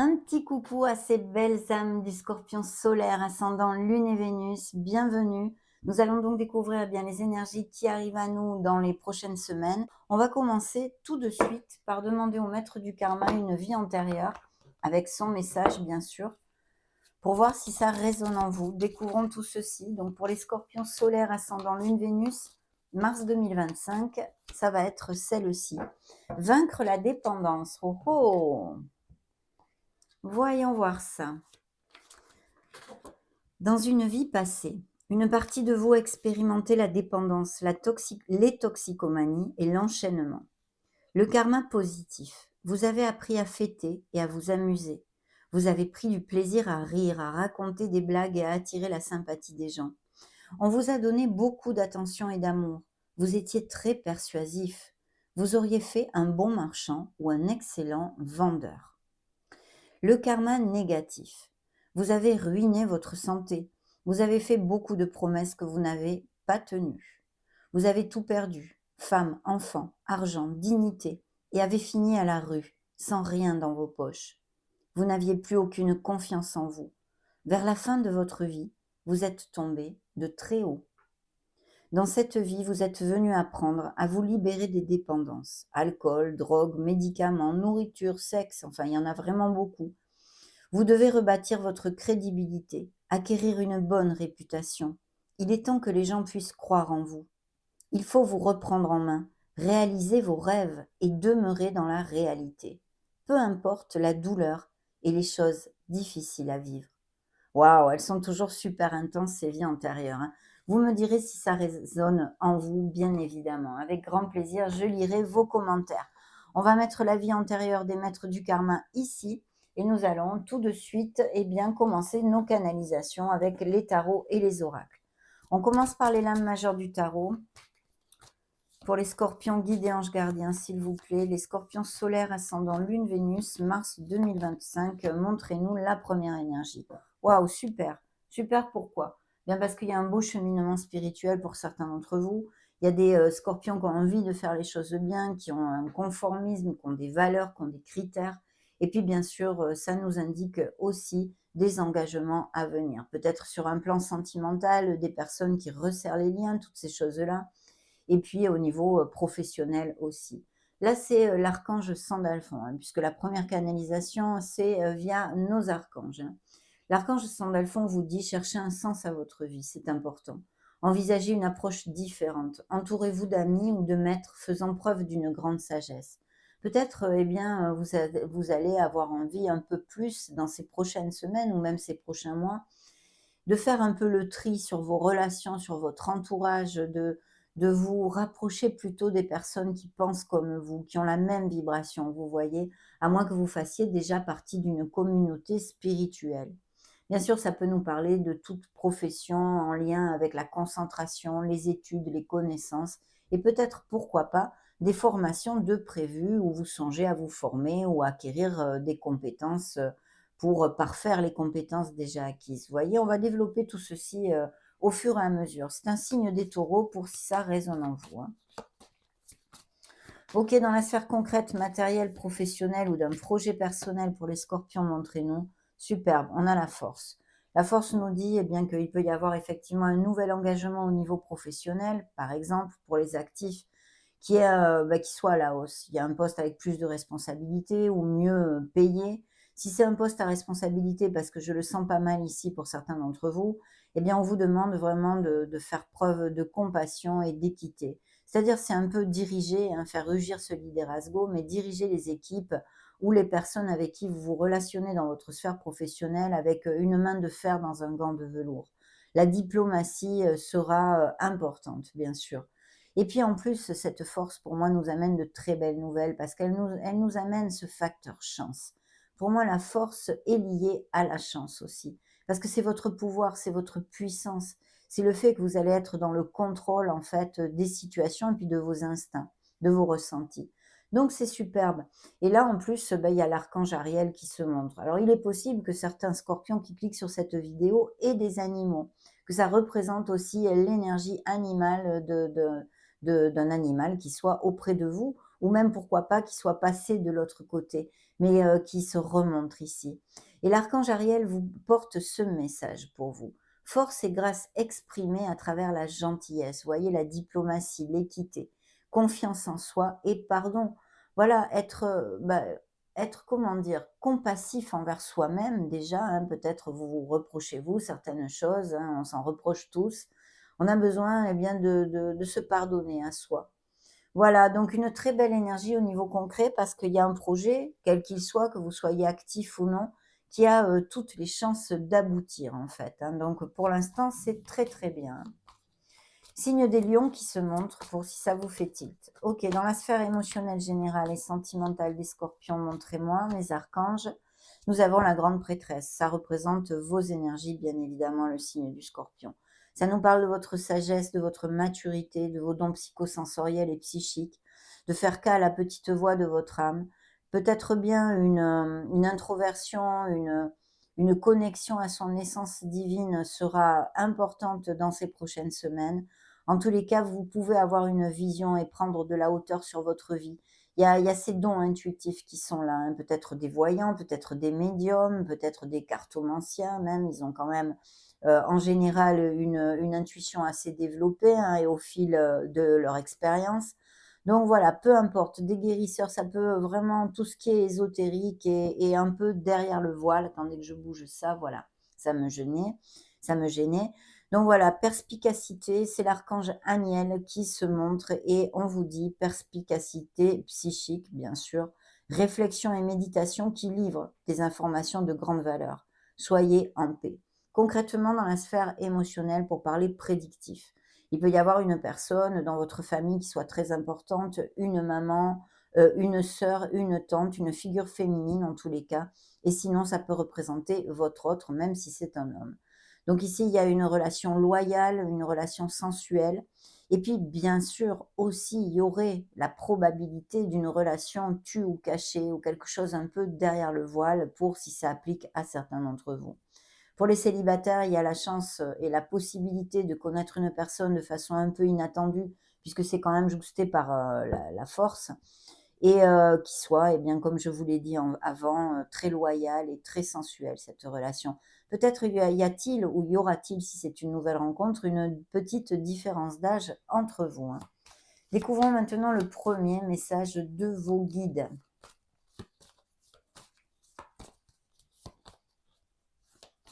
Un petit coucou à ces belles âmes du Scorpion solaire, ascendant Lune et Vénus, bienvenue. Nous allons donc découvrir bien les énergies qui arrivent à nous dans les prochaines semaines. On va commencer tout de suite par demander au maître du karma une vie antérieure, avec son message bien sûr, pour voir si ça résonne en vous. Découvrons tout ceci. Donc pour les Scorpions solaires ascendant Lune Vénus, mars 2025, ça va être celle-ci. Vaincre la dépendance. Oh oh! Voyons voir ça. Dans une vie passée, une partie de vous expérimentait la dépendance, les toxicomanies et l'enchaînement. Le karma positif. Vous avez appris à fêter et à vous amuser. Vous avez pris du plaisir à rire, à raconter des blagues et à attirer la sympathie des gens. On vous a donné beaucoup d'attention et d'amour. Vous étiez très persuasif. Vous auriez fait un bon marchand ou un excellent vendeur. Le karma négatif. Vous avez ruiné votre santé. Vous avez fait beaucoup de promesses que vous n'avez pas tenues. Vous avez tout perdu, femme, enfants, argent, dignité, et avez fini à la rue, sans rien dans vos poches. Vous n'aviez plus aucune confiance en vous. Vers la fin de votre vie, vous êtes tombé de très haut. Dans cette vie, vous êtes venu apprendre à vous libérer des dépendances. Alcool, drogue, médicaments, nourriture, sexe, enfin il y en a vraiment beaucoup. Vous devez rebâtir votre crédibilité, acquérir une bonne réputation. Il est temps que les gens puissent croire en vous. Il faut vous reprendre en main, réaliser vos rêves et demeurer dans la réalité. Peu importe la douleur et les choses difficiles à vivre. Waouh, elles sont toujours super intenses ces vies antérieures, hein. Vous me direz si ça résonne en vous, bien évidemment. Avec grand plaisir, je lirai vos commentaires. On va mettre la vie antérieure des maîtres du karma ici et nous allons tout de suite commencer nos canalisations avec les tarots et les oracles. On commence par les lames majeures du tarot. Pour les scorpions, guides et anges gardiens, s'il vous plaît. Les scorpions solaires ascendant Lune, Vénus, mars 2025. Montrez-nous la première énergie. Waouh, super. Super, pourquoi? Bien parce qu'il y a un beau cheminement spirituel pour certains d'entre vous. Il y a des scorpions qui ont envie de faire les choses bien, qui ont un conformisme, qui ont des valeurs, qui ont des critères. Et puis, bien sûr, ça nous indique aussi des engagements à venir. Peut-être sur un plan sentimental, des personnes qui resserrent les liens, toutes ces choses-là. Et puis au niveau professionnel aussi. Là, c'est l'archange Sandalphon, hein, puisque la première canalisation, c'est via nos archanges, hein. L'archange Sandalphon vous dit: cherchez un sens à votre vie, c'est important. Envisagez une approche différente. Entourez-vous d'amis ou de maîtres faisant preuve d'une grande sagesse. Peut-être, vous allez avoir envie un peu plus dans ces prochaines semaines ou même ces prochains mois de faire un peu le tri sur vos relations, sur votre entourage, de vous rapprocher plutôt des personnes qui pensent comme vous, qui ont la même vibration, vous voyez, à moins que vous fassiez déjà partie d'une communauté spirituelle. Bien sûr, ça peut nous parler de toute profession en lien avec la concentration, les études, les connaissances, et peut-être, pourquoi pas, des formations de prévues où vous songez à vous former ou acquérir des compétences pour parfaire les compétences déjà acquises. Vous voyez, on va développer tout ceci au fur et à mesure. C'est un signe des taureaux pour si ça résonne en vous, hein. Ok, dans la sphère concrète, matérielle, professionnelle ou d'un projet personnel pour les scorpions, montrez-nous. Superbe, on a la force. La force nous dit bien qu'il peut y avoir effectivement un nouvel engagement au niveau professionnel, par exemple pour les actifs, qui soit à la hausse. Il y a un poste avec plus de responsabilités ou mieux payé. Si c'est un poste à responsabilité, parce que je le sens pas mal ici pour certains d'entre vous, on vous demande vraiment de faire preuve de compassion et d'équité. C'est-à-dire, c'est un peu diriger, hein, faire rugir ce liderazgo, mais diriger les équipes ou les personnes avec qui vous vous relationnez dans votre sphère professionnelle avec une main de fer dans un gant de velours. La diplomatie sera importante, bien sûr. Et puis en plus, cette force, pour moi, nous amène de très belles nouvelles parce elle nous amène ce facteur chance. Pour moi, la force est liée à la chance aussi. Parce que c'est votre pouvoir, c'est votre puissance. C'est le fait que vous allez être dans le contrôle, en fait, des situations et puis de vos instincts, de vos ressentis. Donc, c'est superbe. Et là, en plus, il y a l'archange Ariel qui se montre. Alors, il est possible que certains scorpions qui cliquent sur cette vidéo aient des animaux, que ça représente aussi l'énergie animale d'un animal qui soit auprès de vous ou même pourquoi pas qu'il soit passé de l'autre côté, mais qui se remontre ici. Et l'archange Ariel vous porte ce message pour vous. Force et grâce exprimée à travers la gentillesse, vous voyez, la diplomatie, l'équité, confiance en soi et pardon. Voilà, être, comment dire, compassif envers soi-même déjà, hein, peut-être vous reprochez vous certaines choses, hein, on s'en reproche tous. On a besoin eh bien, de se pardonner à soi. Voilà, donc une très belle énergie au niveau concret parce qu'il y a un projet, quel qu'il soit, que vous soyez actif ou non, qui a toutes les chances d'aboutir en fait, hein. Donc pour l'instant, c'est très très bien. Signe des lions qui se montrent pour si ça vous fait tilt. Ok, dans la sphère émotionnelle générale et sentimentale des scorpions, montrez-moi, mes archanges, nous avons la grande prêtresse. Ça représente vos énergies, bien évidemment, le signe du scorpion. Ça nous parle de votre sagesse, de votre maturité, de vos dons psychosensoriels et psychiques, de faire cas à la petite voix de votre âme. Peut-être bien une introversion, une connexion à son essence divine sera importante dans ces prochaines semaines. En tous les cas, vous pouvez avoir une vision et prendre de la hauteur sur votre vie. Il y a ces dons intuitifs qui sont là, hein. Peut-être des voyants, peut-être des médiums, peut-être des cartomanciens même. Ils ont quand même, en général, une intuition assez développée, hein, et au fil de leur expérience. Donc voilà, peu importe, des guérisseurs, ça peut vraiment tout ce qui est ésotérique et un peu derrière le voile. Attendez que je bouge ça, voilà, ça me gênait, ça me gênait. Donc voilà, perspicacité, c'est l'archange Aniel qui se montre et on vous dit perspicacité psychique, bien sûr, réflexion et méditation qui livrent des informations de grande valeur. Soyez en paix. Concrètement, dans la sphère émotionnelle, pour parler prédictif, il peut y avoir une personne dans votre famille qui soit très importante, une maman, une sœur, une tante, une figure féminine en tous les cas. Et sinon, ça peut représenter votre autre, même si c'est un homme. Donc ici, il y a une relation loyale, une relation sensuelle. Et puis, bien sûr, aussi, il y aurait la probabilité d'une relation tue ou cachée ou quelque chose un peu derrière le voile pour si ça applique à certains d'entre vous. Pour les célibataires, il y a la chance et la possibilité de connaître une personne de façon un peu inattendue, puisque c'est quand même jouxté par la force, et qui soit, eh bien, comme je vous l'ai dit avant, très loyale et très sensuelle, cette relation. Peut-être y a-t-il ou y aura-t-il, si c'est une nouvelle rencontre, une petite différence d'âge entre vous, hein. Découvrons maintenant le premier message de vos guides.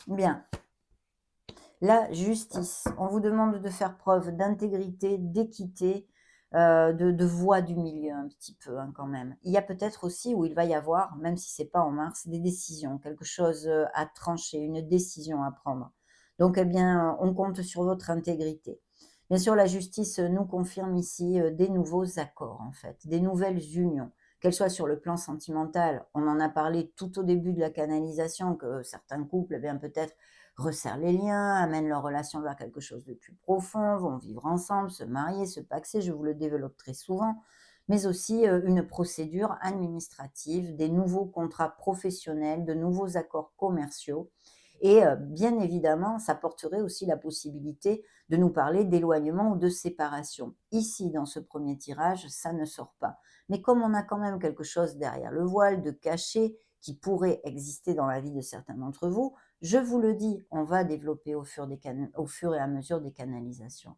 Bien. La justice. On vous demande de faire preuve d'intégrité, d'équité, de voie du milieu un petit peu, hein, quand même. Il y a peut-être aussi, où il va y avoir, même si c'est pas en mars, des décisions, quelque chose à trancher, une décision à prendre. Donc, eh bien, on compte sur votre intégrité. Bien sûr, la justice nous confirme ici des nouveaux accords, en fait, des nouvelles unions, qu'elles soient sur le plan sentimental. On en a parlé tout au début de la canalisation, que certains couples, eh bien, peut-être resserrent les liens, amènent leur relation vers quelque chose de plus profond, vont vivre ensemble, se marier, se paxer, je vous le développe très souvent, mais aussi une procédure administrative, des nouveaux contrats professionnels, de nouveaux accords commerciaux. Et bien évidemment, ça porterait aussi la possibilité de nous parler d'éloignement ou de séparation. Ici, dans ce premier tirage, ça ne sort pas. Mais comme on a quand même quelque chose derrière le voile de caché qui pourrait exister dans la vie de certains d'entre vous, je vous le dis, on va développer au fur et à mesure des canalisations.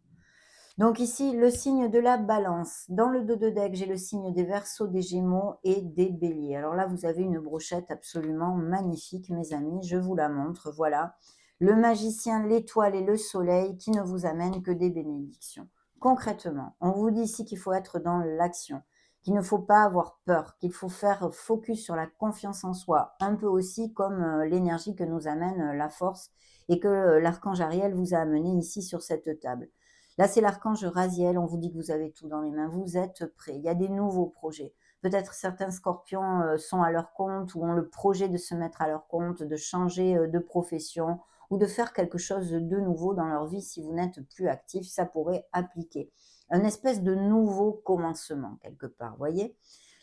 Donc ici, le signe de la balance. Dans le dos de deck, j'ai le signe des Verseaux, des Gémeaux et des Béliers. Alors là, vous avez une brochette absolument magnifique, mes amis. Je vous la montre, voilà. Le magicien, l'étoile et le soleil qui ne vous amènent que des bénédictions. Concrètement, on vous dit ici qu'il faut être dans l'action, qu'il ne faut pas avoir peur, qu'il faut faire focus sur la confiance en soi, un peu aussi comme l'énergie que nous amène la force et que l'archange Ariel vous a amené ici sur cette table. Là, c'est l'archange Raziel, on vous dit que vous avez tout dans les mains, vous êtes prêts, il y a des nouveaux projets. Peut-être certains scorpions sont à leur compte ou ont le projet de se mettre à leur compte, de changer de profession ou de faire quelque chose de nouveau dans leur vie si vous n'êtes plus actif, ça pourrait appliquer. Un espèce de nouveau commencement quelque part, voyez.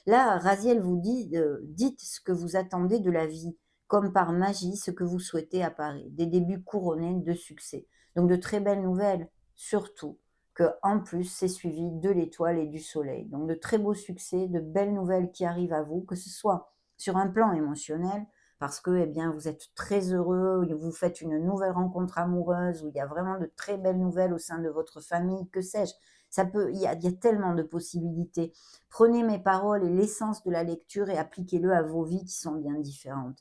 Là, Raziel vous dit, dites ce que vous attendez de la vie, comme par magie, ce que vous souhaitez apparaît, des débuts couronnés de succès. Donc de très belles nouvelles, surtout qu'en plus, c'est suivi de l'étoile et du soleil. Donc de très beaux succès, de belles nouvelles qui arrivent à vous, que ce soit sur un plan émotionnel, parce que eh bien, vous êtes très heureux, vous faites une nouvelle rencontre amoureuse, où il y a vraiment de très belles nouvelles au sein de votre famille, que sais-je. Il y a tellement de possibilités. Prenez mes paroles et l'essence de la lecture et appliquez-le à vos vies qui sont bien différentes.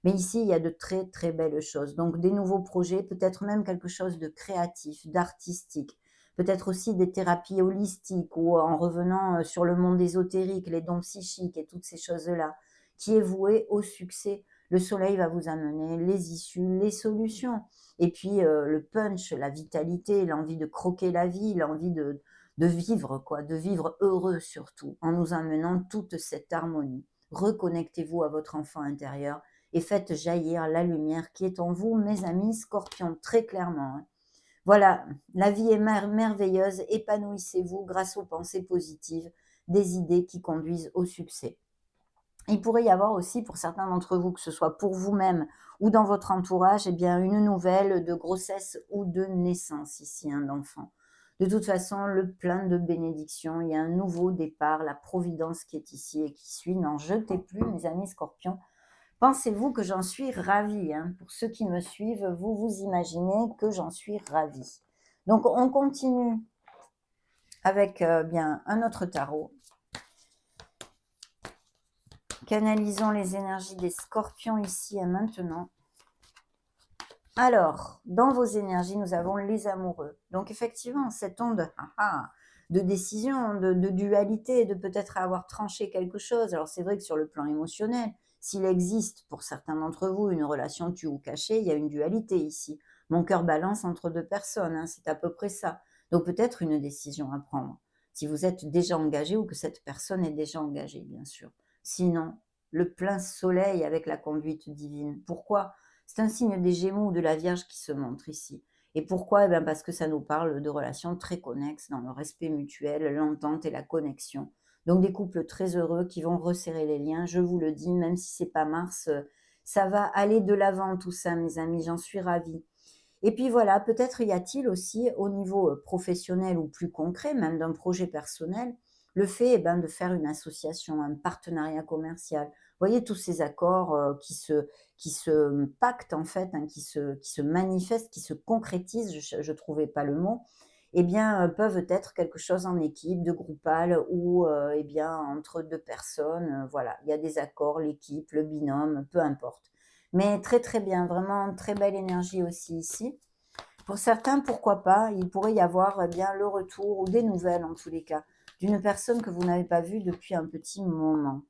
Mais ici, il y a de très, très belles choses. Donc, des nouveaux projets, peut-être même quelque chose de créatif, d'artistique, peut-être aussi des thérapies holistiques ou en revenant sur le monde ésotérique, les dons psychiques et toutes ces choses-là, qui est voué au succès. Le soleil va vous amener les issues, les solutions. Et puis, le punch, la vitalité, l'envie de croquer la vie, l'envie de vivre, quoi, de vivre heureux surtout, en nous amenant toute cette harmonie. Reconnectez-vous à votre enfant intérieur et faites jaillir la lumière qui est en vous, mes amis scorpions, très clairement. Hein. Voilà, la vie est merveilleuse, épanouissez-vous grâce aux pensées positives, des idées qui conduisent au succès. Il pourrait y avoir aussi, pour certains d'entre vous, que ce soit pour vous-même ou dans votre entourage, eh bien, une nouvelle de grossesse ou de naissance ici, hein, d'enfant. De toute façon, le plein de bénédictions, il y a un nouveau départ, la providence qui est ici et qui suit. N'en jetez plus, mes amis scorpions. Pensez-vous que j'en suis ravie, hein. Pour ceux qui me suivent, vous vous imaginez que j'en suis ravie. Donc, on continue avec bien un autre tarot. Canalisons les énergies des scorpions ici et maintenant. Alors, dans vos énergies, nous avons les amoureux. Donc, effectivement, cette onde de décision, de dualité, de peut-être avoir tranché quelque chose. Alors, c'est vrai que sur le plan émotionnel, s'il existe pour certains d'entre vous une relation tue ou cachée, il y a une dualité ici. Mon cœur balance entre deux personnes, hein, c'est à peu près ça. Donc, peut-être une décision à prendre. Si vous êtes déjà engagé ou que cette personne est déjà engagée, bien sûr. Sinon, le plein soleil avec la conduite divine. Pourquoi ? C'est un signe des Gémeaux ou de la Vierge qui se montre ici. Et pourquoi ? Eh bien parce que ça nous parle de relations très connexes dans le respect mutuel, l'entente et la connexion. Donc des couples très heureux qui vont resserrer les liens. Je vous le dis, même si c'est pas Mars, ça va aller de l'avant tout ça, mes amis. J'en suis ravie. Et puis voilà, peut-être y a-t-il aussi au niveau professionnel ou plus concret, même d'un projet personnel, le fait de faire une association, un partenariat commercial. Vous voyez tous ces accords qui se pactent en fait, hein, qui se manifestent, qui se concrétisent, je ne trouvais pas le mot, eh bien, peuvent être quelque chose en équipe, de groupal ou eh bien, entre deux personnes. Voilà, il y a des accords, l'équipe, le binôme, peu importe. Mais très très bien, vraiment très belle énergie aussi ici. Pour certains, pourquoi pas, il pourrait y avoir bien le retour ou des nouvelles en tous les cas, d'une personne que vous n'avez pas vue depuis un petit moment.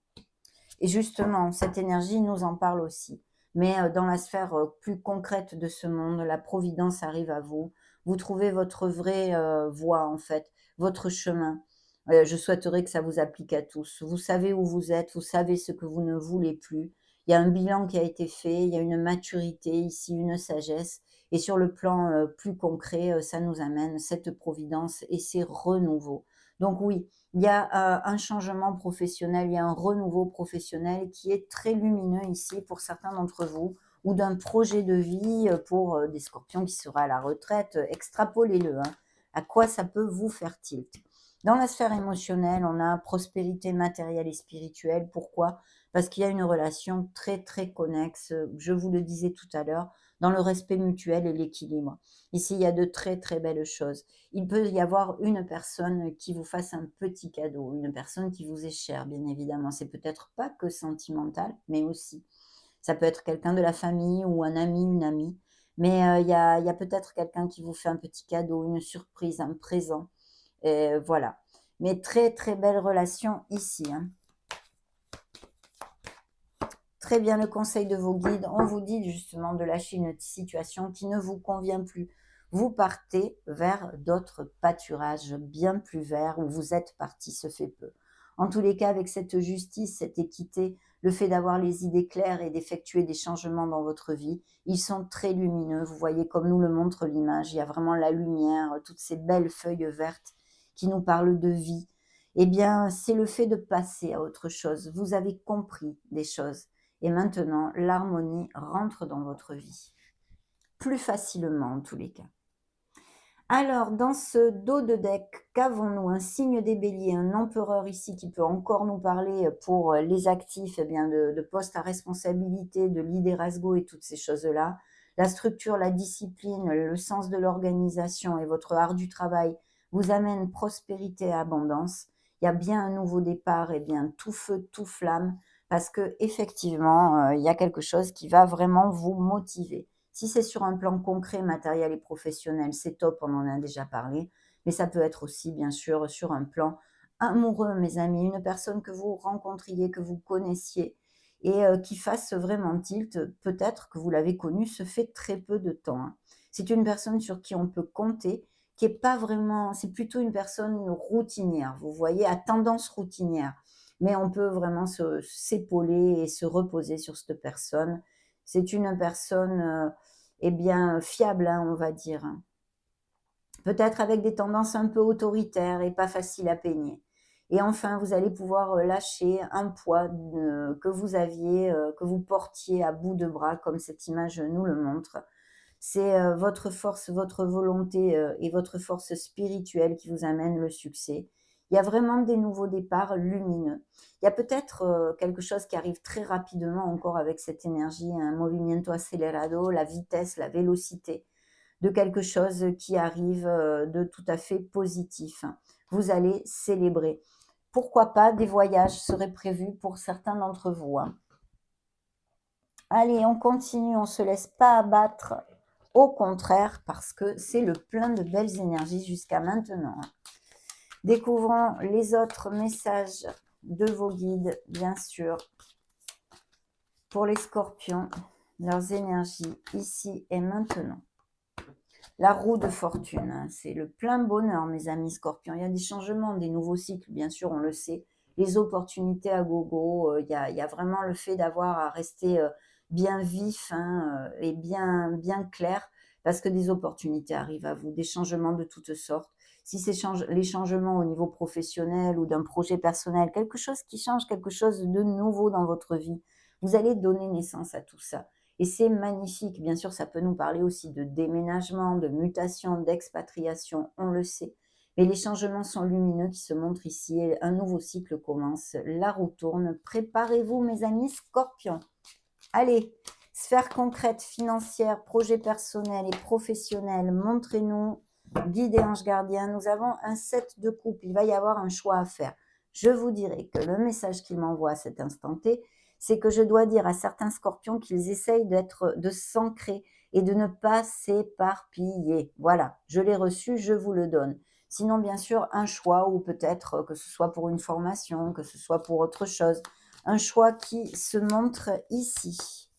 Et justement, cette énergie nous en parle aussi. Mais dans la sphère plus concrète de ce monde, la providence arrive à vous. Vous trouvez votre vraie voie en fait, votre chemin. Je souhaiterais que ça vous applique à tous. Vous savez où vous êtes, vous savez ce que vous ne voulez plus. Il y a un bilan qui a été fait, il y a une maturité ici, une sagesse. Et sur le plan plus concret, ça nous amène cette providence et ces renouveaux. Donc oui, il y a un changement professionnel, il y a un renouveau professionnel qui est très lumineux ici pour certains d'entre vous, ou d'un projet de vie pour des scorpions qui seraient à la retraite. Extrapolez-le, hein. À quoi ça peut vous faire tilt? Dans la sphère émotionnelle, on a prospérité matérielle et spirituelle. Pourquoi? Parce qu'il y a une relation très très connexe, je vous le disais tout à l'heure, dans le respect mutuel et l'équilibre. Ici, il y a de très très belles choses. Il peut y avoir une personne qui vous fasse un petit cadeau, une personne qui vous est chère, bien évidemment. C'est peut-être pas que sentimental, mais aussi. Ça peut être quelqu'un de la famille ou un ami, une amie. Mais il y a peut-être quelqu'un qui vous fait un petit cadeau, une surprise, un présent. Et voilà. Mais très très belle relation ici. Hein. Très bien le conseil de vos guides. On vous dit justement de lâcher une situation qui ne vous convient plus. Vous partez vers d'autres pâturages bien plus verts où vous êtes parti, se fait peu. En tous les cas, avec cette justice, cette équité, le fait d'avoir les idées claires et d'effectuer des changements dans votre vie, ils sont très lumineux. Vous voyez comme nous le montre l'image, il y a vraiment la lumière, toutes ces belles feuilles vertes qui nous parlent de vie. Eh bien, c'est le fait de passer à autre chose. Vous avez compris des choses. Et maintenant, l'harmonie rentre dans votre vie. Plus facilement en tous les cas. Alors, dans ce dos de deck, qu'avons-nous? Un signe des béliers, un empereur ici qui peut encore nous parler pour les actifs, eh bien de postes à responsabilité, de liderazgo et toutes ces choses-là. La structure, la discipline, le sens de l'organisation et votre art du travail vous amènent prospérité et abondance. Il y a bien un nouveau départ, et bien tout feu, tout flamme, parce que effectivement, il y a quelque chose qui va vraiment vous motiver. Si c'est sur un plan concret, matériel et professionnel, c'est top, on en a déjà parlé, mais ça peut être aussi, bien sûr, sur un plan amoureux, mes amis, une personne que vous rencontriez, que vous connaissiez et qui fasse vraiment tilt. Peut-être que vous l'avez connue, ce fait très peu de temps, hein. C'est une personne sur qui on peut compter, qui est pas vraiment, c'est plutôt une personne routinière, vous voyez, à tendance routinière, mais on peut vraiment s'épauler et se reposer sur cette personne. C'est une personne, eh bien, fiable, hein, on va dire, hein. Peut-être avec des tendances un peu autoritaires et pas faciles à peigner. Et enfin, vous allez pouvoir, lâcher un poids, que vous aviez, que vous portiez à bout de bras comme cette image nous le montre. C'est, votre force, votre volonté, et votre force spirituelle qui vous amène le succès. Il y a vraiment des nouveaux départs lumineux. Il y a peut-être, quelque chose qui arrive très rapidement encore avec cette énergie, un movimiento acelerado, la vitesse, la vélocité de quelque chose qui arrive, de tout à fait positif. Vous allez célébrer. Pourquoi pas des voyages seraient prévus pour certains d'entre vous, hein. Allez, on continue, on ne se laisse pas abattre. Au contraire, parce que c'est le plein de belles énergies jusqu'à maintenant, hein. Découvrons les autres messages de vos guides, bien sûr, pour les scorpions, leurs énergies ici et maintenant. La roue de fortune, hein, c'est le plein bonheur, mes amis scorpions. Il y a des changements, des nouveaux cycles, bien sûr, on le sait. Les opportunités à gogo, il y a vraiment le fait d'avoir à rester bien vif, hein, et bien clair, parce que des opportunités arrivent à vous, des changements de toutes sortes. Si c'est les changements au niveau professionnel ou d'un projet personnel, quelque chose qui change, quelque chose de nouveau dans votre vie, vous allez donner naissance à tout ça. Et c'est magnifique. Bien sûr, ça peut nous parler aussi de déménagement, de mutation, d'expatriation, on le sait. Mais les changements sont lumineux qui se montrent ici et un nouveau cycle commence. La roue tourne. Préparez-vous, mes amis scorpions. Allez, sphère concrète, financière, projet personnel et professionnel, montrez-nous, guide et ange gardien. Nous avons un 7 de coupe. Il va y avoir un choix à faire. Je vous dirai que le message qu'il m'envoie à cet instant T, c'est que je dois dire à certains scorpions qu'ils essayent de s'ancrer et de ne pas s'éparpiller. Voilà, je l'ai reçu, je vous le donne. Sinon, bien sûr, un choix, ou peut-être que ce soit pour une formation, que ce soit pour autre chose, un choix qui se montre ici.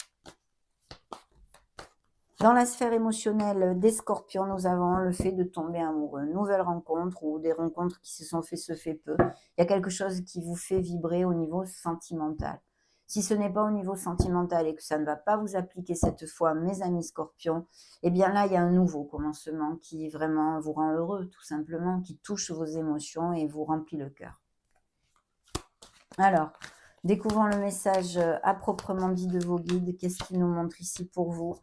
Dans la sphère émotionnelle des scorpions, nous avons le fait de tomber amoureux. Nouvelle rencontre ou des rencontres qui se sont fait ce fait peu. Il y a quelque chose qui vous fait vibrer au niveau sentimental. Si ce n'est pas au niveau sentimental et que ça ne va pas vous appliquer cette fois, mes amis scorpions, eh bien là, il y a un nouveau commencement qui vraiment vous rend heureux, tout simplement, qui touche vos émotions et vous remplit le cœur. Alors, découvrons le message à proprement dit de vos guides. Qu'est-ce qu'ils nous montrent ici pour vous?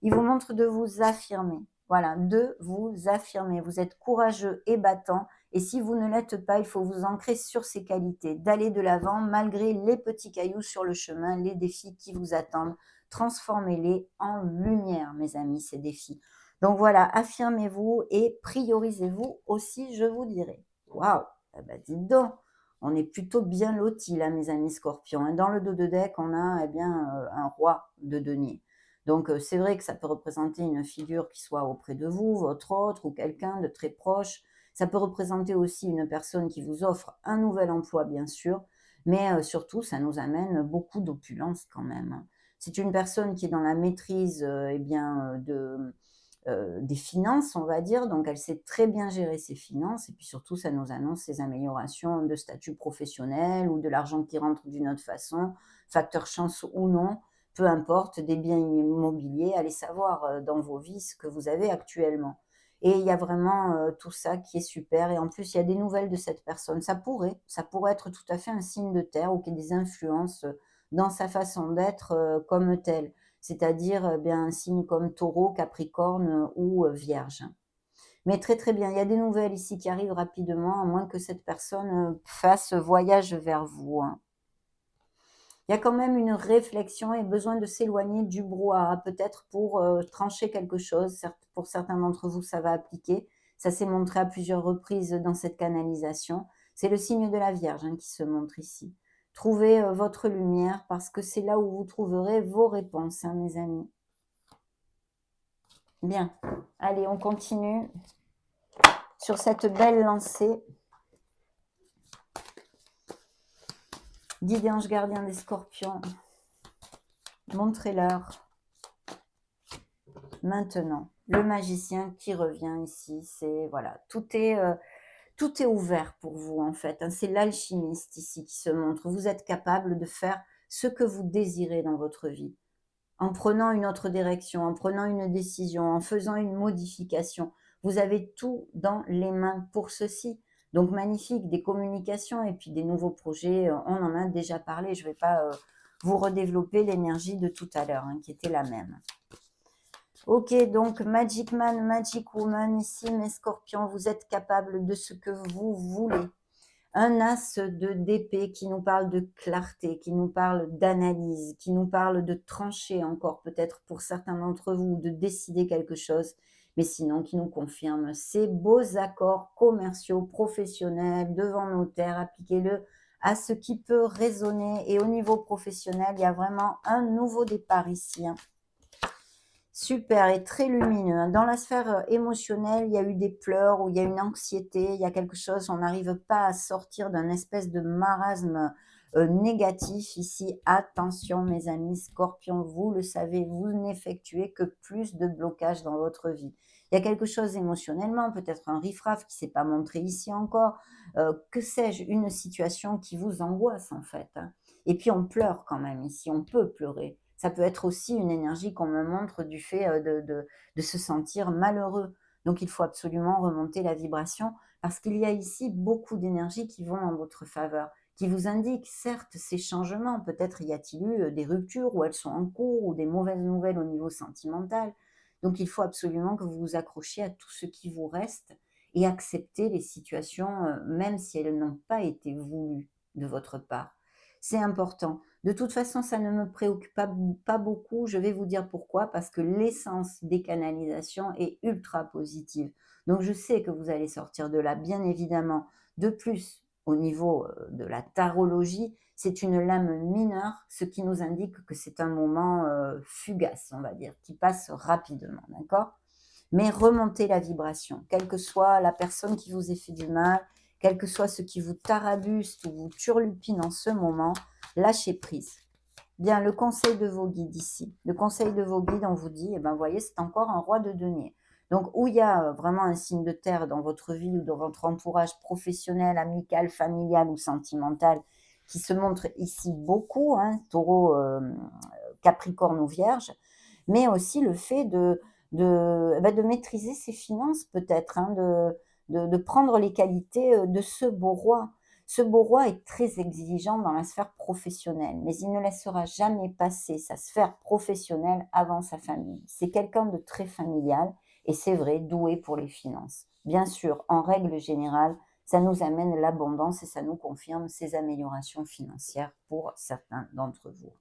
Ils vous montrent de vous affirmer. Voilà, de vous affirmer. Vous êtes courageux et battant. Et si vous ne l'êtes pas, il faut vous ancrer sur ces qualités, d'aller de l'avant malgré les petits cailloux sur le chemin, les défis qui vous attendent. Transformez-les en lumière, mes amis, ces défis. Donc voilà, affirmez-vous et priorisez-vous aussi, je vous dirai. Waouh, eh ben, dites donc. On est plutôt bien lotis là, mes amis scorpions. Et dans le dos de deck, on a un roi de denier. Donc c'est vrai que ça peut représenter une figure qui soit auprès de vous, votre autre ou quelqu'un de très proche. Ça peut représenter aussi une personne qui vous offre un nouvel emploi, bien sûr. Mais surtout, ça nous amène beaucoup d'opulence quand même. C'est une personne qui est dans la maîtrise des finances, on va dire. Donc, elle sait très bien gérer ses finances. Et puis surtout, ça nous annonce ses améliorations de statut professionnel ou de l'argent qui rentre d'une autre façon, facteur chance ou non, peu importe, des biens immobiliers. Allez savoir dans vos vies ce que vous avez actuellement. Et il y a vraiment tout ça qui est super. Et en plus, il y a des nouvelles de cette personne. Ça pourrait être tout à fait un signe de terre ou qu'il y ait des influences dans sa façon d'être comme telle, c'est-à-dire bien un signe comme Taureau, Capricorne ou Vierge. Mais très très bien, il y a des nouvelles ici qui arrivent rapidement, à moins que cette personne fasse voyage vers vous, hein. Il y a quand même une réflexion et besoin de s'éloigner du brouhaha, peut-être pour trancher quelque chose. Certes, pour certains d'entre vous, ça va appliquer. Ça s'est montré à plusieurs reprises dans cette canalisation. C'est le signe de la Vierge hein, qui se montre ici. Trouvez votre lumière parce que c'est là où vous trouverez vos réponses, hein, mes amis. Bien, allez, on continue sur cette belle lancée. Guides et anges gardiens des scorpions, montrez-leur maintenant le magicien qui revient ici. C'est voilà, tout est ouvert pour vous en fait, hein. C'est l'alchimiste ici qui se montre. Vous êtes capable de faire ce que vous désirez dans votre vie, en prenant une autre direction, en prenant une décision, en faisant une modification. Vous avez tout dans les mains pour ceci. Donc magnifique, des communications et puis des nouveaux projets, on en a déjà parlé. Je ne vais pas vous redévelopper l'énergie de tout à l'heure, hein, qui était la même. Ok, donc Magic Man, Magic Woman, ici mes scorpions, vous êtes capables de ce que vous voulez. Un as d'épée qui nous parle de clarté, qui nous parle d'analyse, qui nous parle de trancher encore peut-être pour certains d'entre vous, de décider quelque chose, mais sinon qui nous confirme ces beaux accords commerciaux, professionnels, devant notaire, appliquez-le à ce qui peut résonner. Et au niveau professionnel, il y a vraiment un nouveau départ ici, hein. Super et très lumineux. Dans la sphère émotionnelle, il y a eu des pleurs ou il y a une anxiété, il y a quelque chose, on n'arrive pas à sortir d'un espèce de marasme négatif ici. Attention mes amis scorpions, vous le savez, vous n'effectuez que plus de blocages dans votre vie. Il y a quelque chose émotionnellement, peut-être un riff-raff qui ne s'est pas montré ici encore, que sais-je, une situation qui vous angoisse en fait, hein. Et puis on pleure quand même ici, on peut pleurer. Ça peut être aussi une énergie qu'on me montre du fait de se sentir malheureux. Donc il faut absolument remonter la vibration parce qu'il y a ici beaucoup d'énergies qui vont en votre faveur, qui vous indiquent certes ces changements. Peut-être y a-t-il eu des ruptures ou elles sont en cours ou des mauvaises nouvelles au niveau sentimental. Donc il faut absolument que vous vous accrochiez à tout ce qui vous reste et accepter les situations, même si elles n'ont pas été voulues de votre part. C'est important. De toute façon, ça ne me préoccupe pas beaucoup. Je vais vous dire pourquoi. Parce que l'essence des canalisations est ultra positive. Donc, je sais que vous allez sortir de là, bien évidemment. De plus, au niveau de la tarologie, c'est une lame mineure, ce qui nous indique que c'est un moment fugace, on va dire, qui passe rapidement, d'accord? Mais remontez la vibration, quelle que soit la personne qui vous ait fait du mal, quel que soit ce qui vous tarabuste ou vous turlupine en ce moment, lâchez prise. Bien, le conseil de vos guides ici. Le conseil de vos guides, on vous dit, eh ben, vous voyez, c'est encore un roi de denier. Donc, où il y a vraiment un signe de terre dans votre vie ou dans votre entourage professionnel, amical, familial ou sentimental, qui se montre ici beaucoup, hein, taureau, capricorne ou vierge, mais aussi le fait de maîtriser ses finances peut-être, hein, de prendre les qualités de ce beau roi. Ce beau roi est très exigeant dans la sphère professionnelle, mais il ne laissera jamais passer sa sphère professionnelle avant sa famille. C'est quelqu'un de très familial et c'est vrai, doué pour les finances. Bien sûr, en règle générale, ça nous amène l'abondance et ça nous confirme ces améliorations financières pour certains d'entre vous.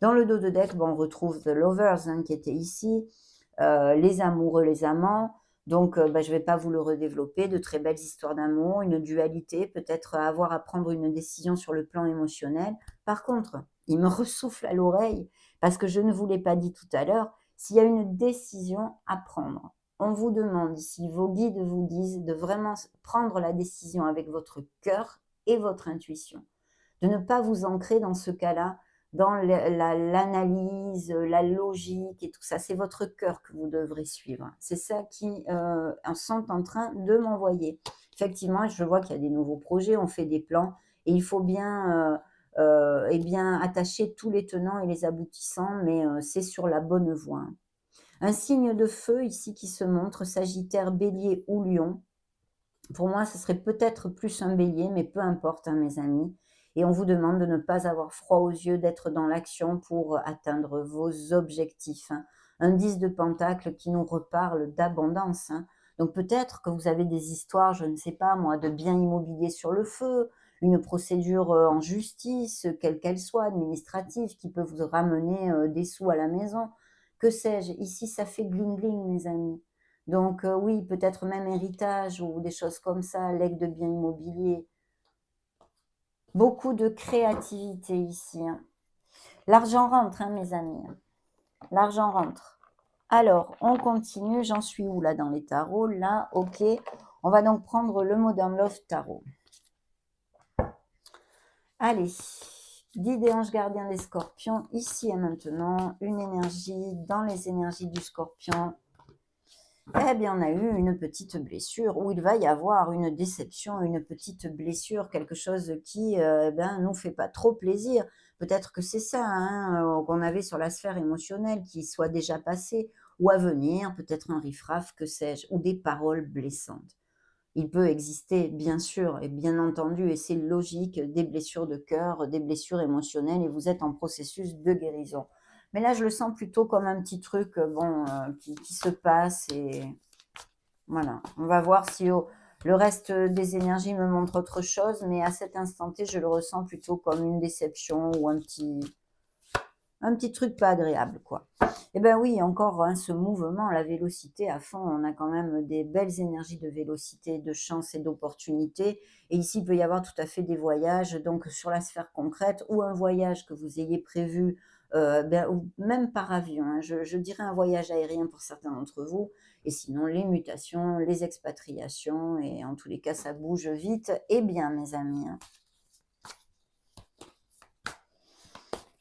Dans le dos de deck, on retrouve The Lovers hein, qui était ici, les amoureux, les amants. Donc, je ne vais pas vous le redévelopper. De très belles histoires d'amour, une dualité, peut-être avoir à prendre une décision sur le plan émotionnel. Par contre, il me ressouffle à l'oreille parce que je ne vous l'ai pas dit tout à l'heure, s'il y a une décision à prendre, on vous demande ici, vos guides vous disent de vraiment prendre la décision avec votre cœur et votre intuition. De ne pas vous ancrer dans ce cas-là dans l'analyse, la logique et tout ça. C'est votre cœur que vous devrez suivre. C'est ça qui sont en train de m'envoyer. Effectivement, je vois qu'il y a des nouveaux projets, on fait des plans et il faut bien, bien attacher tous les tenants et les aboutissants, mais c'est sur la bonne voie. Un signe de feu ici qui se montre, Sagittaire, Bélier ou Lion. Pour moi, ce serait peut-être plus un bélier, mais peu importe, hein, mes amis. Et on vous demande de ne pas avoir froid aux yeux, d'être dans l'action pour atteindre vos objectifs, hein. Un 10 de pentacle qui nous reparle d'abondance, hein. Donc peut-être que vous avez des histoires, je ne sais pas moi, de biens immobiliers sur le feu, une procédure en justice, quelle qu'elle soit, administrative, qui peut vous ramener des sous à la maison. Que sais-je? Ici, ça fait bling bling, mes amis. Donc oui, peut-être même héritage ou des choses comme ça, legs de biens immobiliers. Beaucoup de créativité ici, hein. L'argent rentre, hein, mes amis. L'argent rentre. Alors, on continue. J'en suis où là dans les tarots? Là, ok. On va donc prendre le Modern Love Tarot. Allez, guide et ange gardien des scorpions, ici et maintenant, une énergie dans les énergies du scorpion. Eh bien, on a eu une petite blessure, où il va y avoir une déception, une petite blessure, quelque chose qui nous fait pas trop plaisir. Peut-être que c'est ça hein, qu'on avait sur la sphère émotionnelle, qui soit déjà passé, ou à venir, peut-être un riffraff, que sais-je, ou des paroles blessantes. Il peut exister, bien sûr, et bien entendu, et c'est logique, des blessures de cœur, des blessures émotionnelles, et vous êtes en processus de guérison. Mais là, je le sens plutôt comme un petit truc qui se passe, et voilà. On va voir si le reste des énergies me montre autre chose, mais à cet instant T, je le ressens plutôt comme une déception ou un petit truc pas agréable, quoi. Eh bien oui, encore hein, ce mouvement, la vélocité à fond, on a quand même des belles énergies de vélocité, de chance et d'opportunité. Et ici, il peut y avoir tout à fait des voyages, donc sur la sphère concrète, ou un voyage que vous ayez prévu, ou même par avion, hein. Je dirais un voyage aérien pour certains d'entre vous, et sinon les mutations, les expatriations, et en tous les cas, ça bouge vite et bien, mes amis, hein.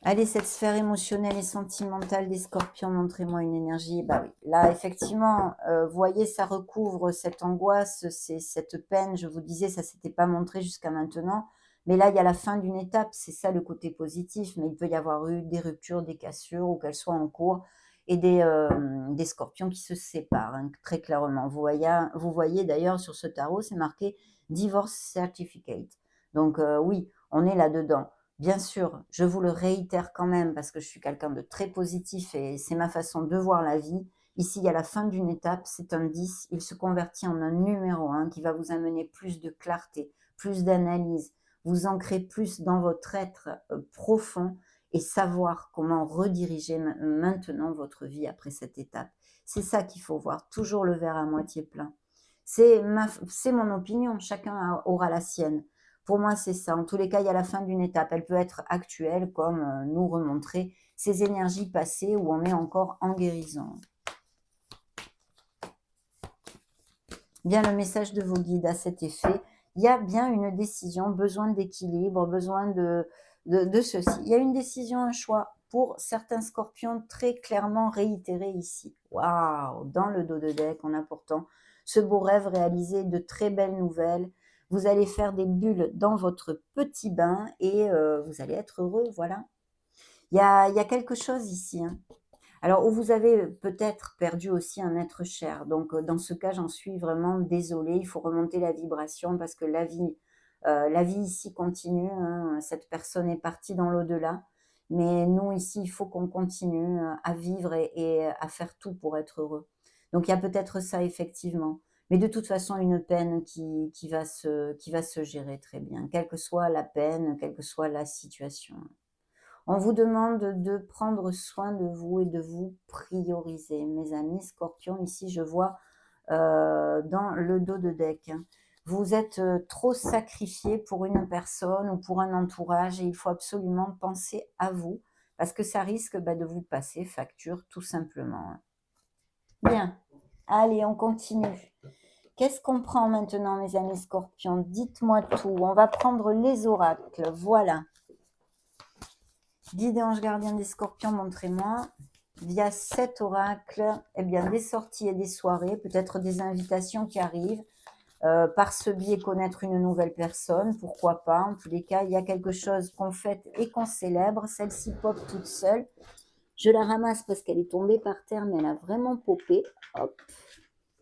Allez, cette sphère émotionnelle et sentimentale des scorpions, montrez-moi une énergie. Bah oui, là, effectivement, voyez, ça recouvre cette angoisse, c'est cette peine. Je vous disais, ça ne s'était pas montré jusqu'à maintenant. Mais là, il y a la fin d'une étape, c'est ça le côté positif. Mais il peut y avoir eu des ruptures, des cassures, ou qu'elles soient en cours, et des scorpions qui se séparent, hein, très clairement. Vous voyez d'ailleurs sur ce tarot, c'est marqué Divorce Certificate. Donc oui, on est là-dedans. Bien sûr, je vous le réitère quand même parce que je suis quelqu'un de très positif et c'est ma façon de voir la vie. Ici, il y a la fin d'une étape, c'est un 10, il se convertit en un numéro 1 qui va vous amener plus de clarté, plus d'analyse, vous ancrer plus dans votre être profond et savoir comment rediriger maintenant votre vie après cette étape. C'est ça qu'il faut voir, toujours le verre à moitié plein. C'est mon opinion, chacun aura la sienne. Pour moi, c'est ça. En tous les cas, il y a la fin d'une étape. Elle peut être actuelle, comme nous remontrer ces énergies passées où on est encore en guérison. Bien, le message de vos guides à cet effet, il y a bien une décision, besoin d'équilibre, besoin de ceci. Il y a une décision, un choix pour certains scorpions très clairement réitéré ici. Waouh! Dans le dos de deck, on a pourtant ce beau rêve réalisé, de très belles nouvelles. Vous allez faire des bulles dans votre petit bain et vous allez être heureux, voilà. Il y a quelque chose ici, hein. Alors, où vous avez peut-être perdu aussi un être cher. Donc, dans ce cas, j'en suis vraiment désolée. Il faut remonter la vibration parce que la vie ici continue, hein. Cette personne est partie dans l'au-delà. Mais nous, ici, il faut qu'on continue à vivre et à faire tout pour être heureux. Donc, il y a peut-être ça, effectivement. Mais de toute façon, une peine qui va se gérer très bien, quelle que soit la peine, quelle que soit la situation. On vous demande de prendre soin de vous et de vous prioriser. Mes amis scorpions, ici je vois dans le dos de deck, hein. Vous êtes trop sacrifié pour une personne ou pour un entourage et il faut absolument penser à vous parce que ça risque de vous passer facture tout simplement. Bien, allez, on continue. Qu'est-ce qu'on prend maintenant, mes amis scorpions? Dites-moi tout. On va prendre les oracles. Voilà. Guide et ange gardien des scorpions, montrez-moi, via cet oracle, eh bien, des sorties et des soirées, peut-être des invitations qui arrivent, par ce biais connaître une nouvelle personne, pourquoi pas. En tous les cas, il y a quelque chose qu'on fête et qu'on célèbre. Celle-ci pop toute seule. Je la ramasse parce qu'elle est tombée par terre, mais elle a vraiment popé. Hop.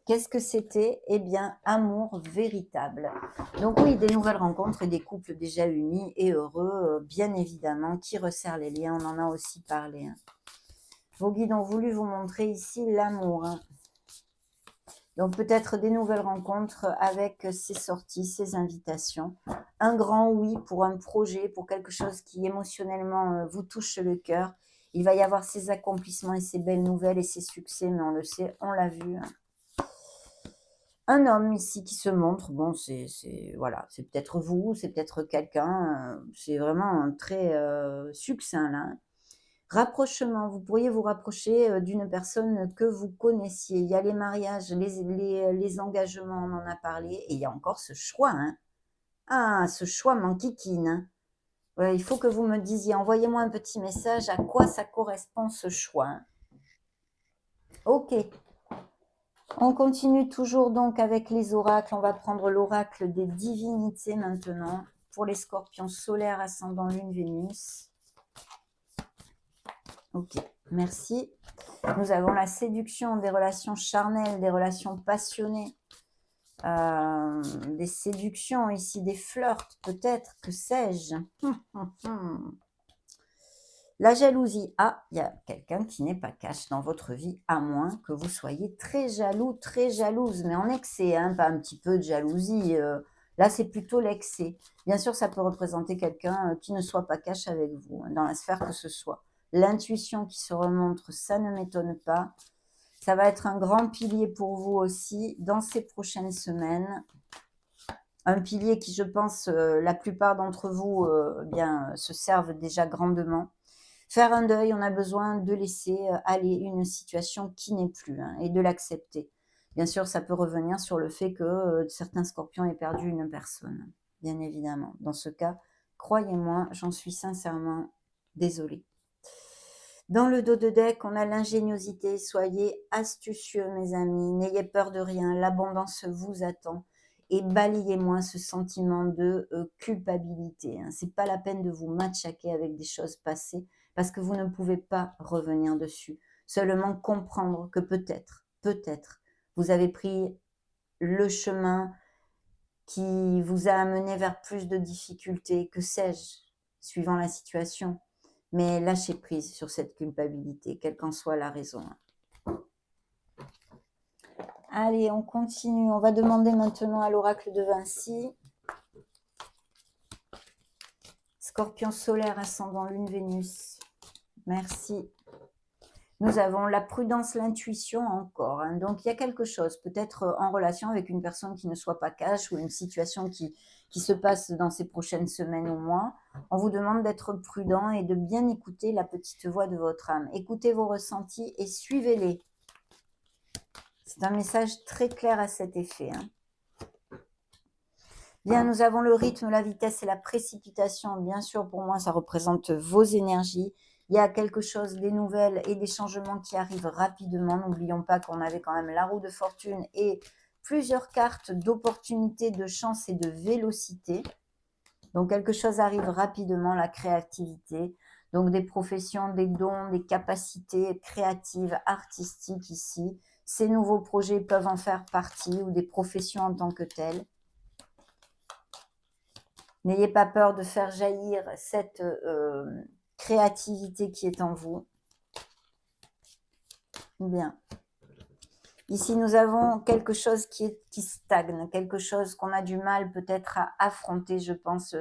Qu'est-ce que c'était? Eh bien, amour véritable. Donc oui, des nouvelles rencontres et des couples déjà unis et heureux, bien évidemment, qui resserrent les liens. On en a aussi parlé, hein. Vos guides ont voulu vous montrer ici l'amour, hein. Donc peut-être des nouvelles rencontres avec ces sorties, ces invitations. Un grand oui pour un projet, pour quelque chose qui émotionnellement vous touche le cœur. Il va y avoir ces accomplissements et ces belles nouvelles et ces succès, mais on le sait, on l'a vu, hein. Un homme ici qui se montre, bon, voilà, c'est peut-être vous, c'est peut-être quelqu'un, c'est vraiment très succinct là, hein. Rapprochement, vous pourriez vous rapprocher d'une personne que vous connaissiez. Il y a les mariages, les engagements, on en a parlé, et il y a encore ce choix, hein. Ah, ce choix m'enquiquine, hein. Ouais, il faut que vous me disiez, envoyez-moi un petit message, à quoi ça correspond ce choix, hein. Ok. On continue toujours donc avec les oracles. On va prendre l'oracle des divinités maintenant pour les scorpions solaires, ascendant lune, Vénus. Ok, merci. Nous avons la séduction, des relations charnelles, des relations passionnées, des séductions ici, des flirts peut-être, que sais-je. La jalousie. Ah, il y a quelqu'un qui n'est pas cash dans votre vie, à moins que vous soyez très jaloux, très jalouse, mais en excès, hein, pas un petit peu de jalousie. Là, c'est plutôt l'excès. Bien sûr, ça peut représenter quelqu'un qui ne soit pas cash avec vous, hein, dans la sphère que ce soit. L'intuition qui se remontre, ça ne m'étonne pas. Ça va être un grand pilier pour vous aussi dans ces prochaines semaines. Un pilier qui, je pense, la plupart d'entre vous bien, se servent déjà grandement. Faire un deuil, on a besoin de laisser aller une situation qui n'est plus, hein, et de l'accepter. Bien sûr, ça peut revenir sur le fait que certains scorpions aient perdu une personne, bien évidemment. Dans ce cas, croyez-moi, j'en suis sincèrement désolée. Dans le dos de deck, on a l'ingéniosité. Soyez astucieux, mes amis. N'ayez peur de rien. L'abondance vous attend. Et balayez-moi ce sentiment de culpabilité, hein. C'est pas la peine de vous matraquer avec des choses passées parce que vous ne pouvez pas revenir dessus. Seulement comprendre que peut-être, vous avez pris le chemin qui vous a amené vers plus de difficultés, que sais-je, suivant la situation. Mais lâchez prise sur cette culpabilité, quelle qu'en soit la raison. Allez, on continue. On va demander maintenant à l'oracle de Vinci. Scorpion solaire, ascendant lune, Vénus. Merci. Nous avons la prudence, l'intuition encore, hein. Donc, il y a quelque chose, peut-être en relation avec une personne qui ne soit pas cash ou une situation qui se passe dans ces prochaines semaines ou mois. On vous demande d'être prudent et de bien écouter la petite voix de votre âme. Écoutez vos ressentis et suivez-les. C'est un message très clair à cet effet, hein. Bien, nous avons le rythme, la vitesse et la précipitation. Bien sûr, pour moi, ça représente vos énergies. Il y a quelque chose, des nouvelles et des changements qui arrivent rapidement. N'oublions pas qu'on avait quand même la roue de fortune et plusieurs cartes d'opportunités, de chance et de vélocité. Donc, quelque chose arrive rapidement, la créativité. Donc, des professions, des dons, des capacités créatives, artistiques ici. Ces nouveaux projets peuvent en faire partie ou des professions en tant que telles. N'ayez pas peur de faire jaillir cette créativité qui est en vous. Bien. Ici, nous avons quelque chose qui stagne, quelque chose qu'on a du mal peut-être à affronter, je pense,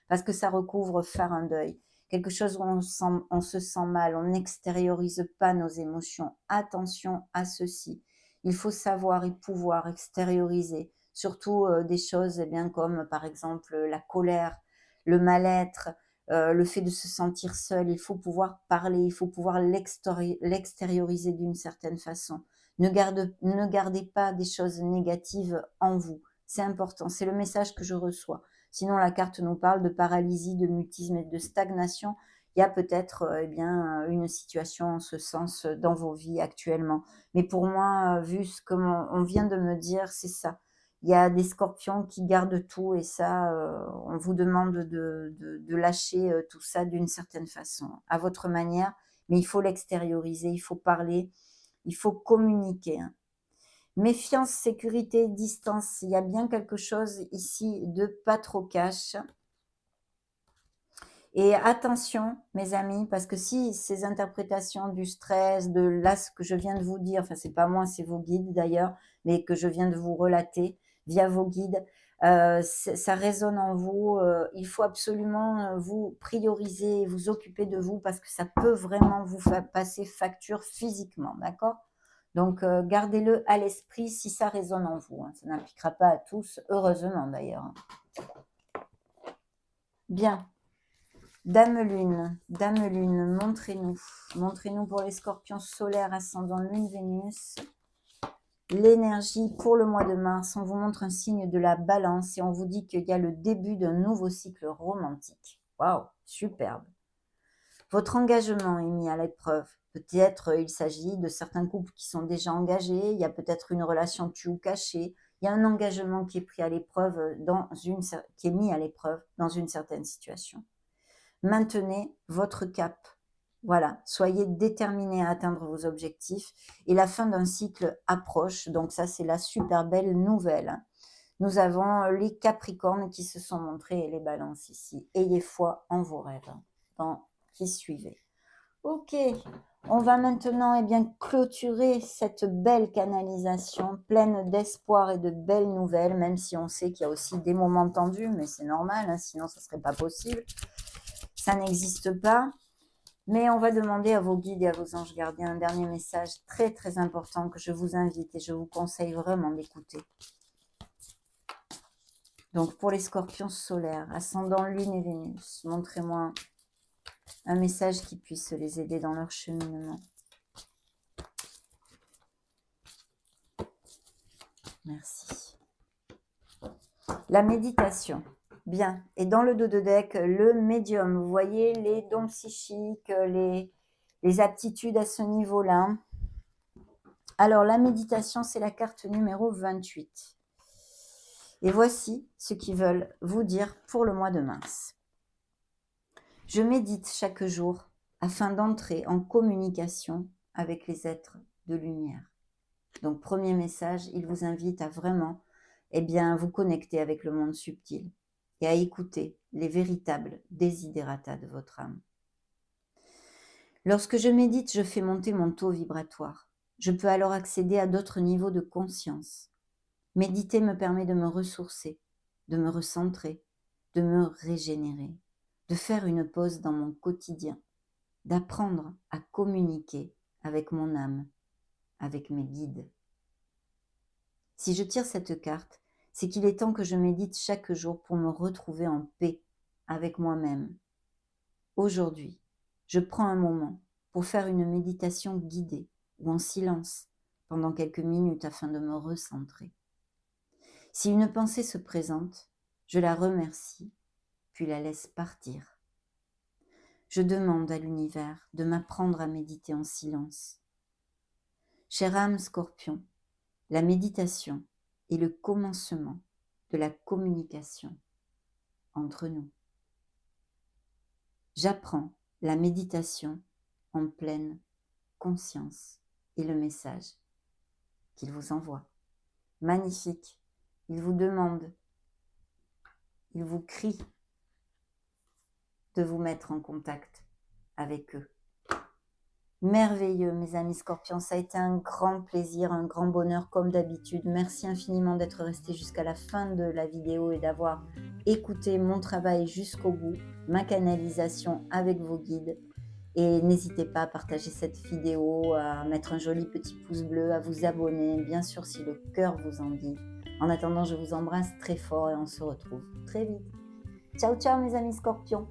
parce que ça recouvre faire un deuil. Quelque chose où on se sent mal, on n'extériorise pas nos émotions. Attention à ceci. Il faut savoir et pouvoir extérioriser, surtout des choses bien comme par exemple la colère, le mal-être, le fait de se sentir seul. Il faut pouvoir parler, il faut pouvoir l'extérioriser d'une certaine façon. Ne gardez pas des choses négatives en vous. C'est important, c'est le message que je reçois. Sinon, la carte nous parle de paralysie, de mutisme et de stagnation. Il y a peut-être une situation en ce sens dans vos vies actuellement. Mais pour moi, vu ce qu'on vient de me dire, c'est ça. Il y a des scorpions qui gardent tout et ça, on vous demande de lâcher tout ça d'une certaine façon, à votre manière. Mais il faut l'extérioriser, il faut parler, il faut communiquer, hein. Méfiance, sécurité, distance. Il y a bien quelque chose ici de pas trop cash. Et attention, mes amis, parce que si ces interprétations du stress, de là, ce que je viens de vous dire, enfin, c'est pas moi, c'est vos guides d'ailleurs, mais que je viens de vous relater via vos guides, ça résonne en vous, il faut absolument, vous prioriser, vous occuper de vous parce que ça peut vraiment vous faire passer facture physiquement, d'accord? Donc, gardez-le à l'esprit si ça résonne en vous, hein. Ça n'impliquera pas à tous, heureusement d'ailleurs, hein. Bien. Dame Lune, montrez-nous. Montrez-nous pour les scorpions solaires, ascendant Lune, Vénus. L'énergie pour le mois de mars, on vous montre un signe de la balance et on vous dit qu'il y a le début d'un nouveau cycle romantique. Waouh, superbe. Votre engagement est mis à l'épreuve. Peut-être il s'agit de certains couples qui sont déjà engagés, il y a peut-être une relation tue ou cachée, il y a un engagement qui est pris à l'épreuve, qui est mis à l'épreuve dans une certaine situation. Maintenez votre cap. Voilà, soyez déterminés à atteindre vos objectifs et la fin d'un cycle approche. Donc ça, c'est la super belle nouvelle. Nous avons les Capricornes qui se sont montrés et les Balances ici. Ayez foi en vos rêves, dans qui suivez. Ok, on va maintenant clôturer cette belle canalisation pleine d'espoir et de belles nouvelles, même si on sait qu'il y a aussi des moments tendus, mais c'est normal, hein, sinon ça ne serait pas possible. Ça n'existe pas. Mais on va demander à vos guides et à vos anges gardiens un dernier message très très important que je vous invite et je vous conseille vraiment d'écouter. Donc pour les scorpions solaires, ascendant Lune et Vénus, montrez-moi un message qui puisse les aider dans leur cheminement. Merci. La méditation. Bien. Et dans le dos de deck, le médium. Vous voyez les dons psychiques, les aptitudes à ce niveau-là. Alors, la méditation, c'est la carte numéro 28. Et voici ce qu'ils veulent vous dire pour le mois de mars. Je médite chaque jour afin d'entrer en communication avec les êtres de lumière. Donc, premier message, il vous invite à vraiment vous connecter avec le monde subtil et à écouter les véritables desiderata de votre âme. Lorsque je médite, je fais monter mon taux vibratoire. Je peux alors accéder à d'autres niveaux de conscience. Méditer me permet de me ressourcer, de me recentrer, de me régénérer, de faire une pause dans mon quotidien, d'apprendre à communiquer avec mon âme, avec mes guides. Si je tire cette carte, c'est qu'il est temps que je médite chaque jour pour me retrouver en paix avec moi-même. Aujourd'hui, je prends un moment pour faire une méditation guidée ou en silence pendant quelques minutes afin de me recentrer. Si une pensée se présente, je la remercie, puis la laisse partir. Je demande à l'univers de m'apprendre à méditer en silence. Chère âme Scorpion, la méditation est le commencement de la communication entre nous. J'apprends la méditation en pleine conscience et le message qu'il vous envoie. Magnifique. Il vous demande, il vous crie de vous mettre en contact avec eux. Merveilleux, mes amis Scorpions, ça a été un grand plaisir, un grand bonheur comme d'habitude. Merci infiniment d'être resté jusqu'à la fin de la vidéo et d'avoir écouté mon travail jusqu'au bout, ma canalisation avec vos guides. Et n'hésitez pas à partager cette vidéo, à mettre un joli petit pouce bleu, à vous abonner, bien sûr si le cœur vous en dit. En attendant, je vous embrasse très fort et on se retrouve très vite. Ciao, ciao mes amis Scorpions.